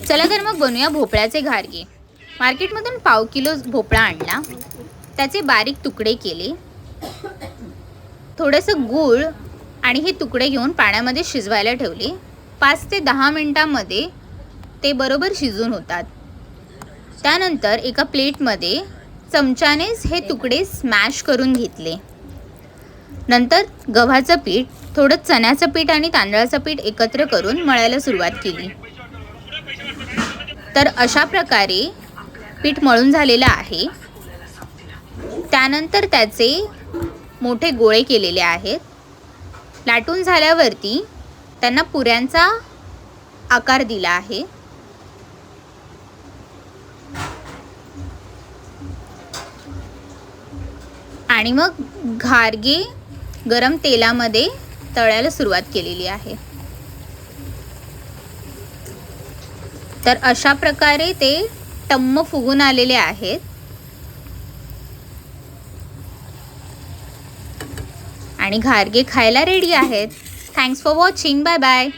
चला तर मग बनवूया भोपळ्याचे घारगे। मार्केटमधून पाव किलो भोपळा आणला, त्याचे बारीक तुकडे केले, थोडंसं गूळ आणि हे तुकडे घेऊन पाण्यामध्ये शिजवायला ठेवले। 5 ते 10 मिनिटांमध्ये ते बरोबर शिजून होतात। त्यानंतर एका प्लेटमध्ये चमच्यानेच हे तुकडे स्मॅश करून घेतले। नंतर गव्हाचं पीठ, थोडं चण्याचं पीठ आणि तांदळाचं पीठ एकत्र करून मळायला सुरुवात केली। तर अशा प्रकारे पीठ मळून झालेलं आहे। त्यानंतर त्याचे मोठे गोळे केलेले आहेत। लाटून झाल्यावरती त्यांना पुऱ्यांचा आकार दिला आहे। आणि मग घारगे गरम तेलामध्ये तळायला सुरुवात केलेली आहे। तर अशा प्रकारे ते टम्म फुगून आलेले आहेत आणि घारगे खायला रेडी आहेत। Thanks for watching. Bye bye.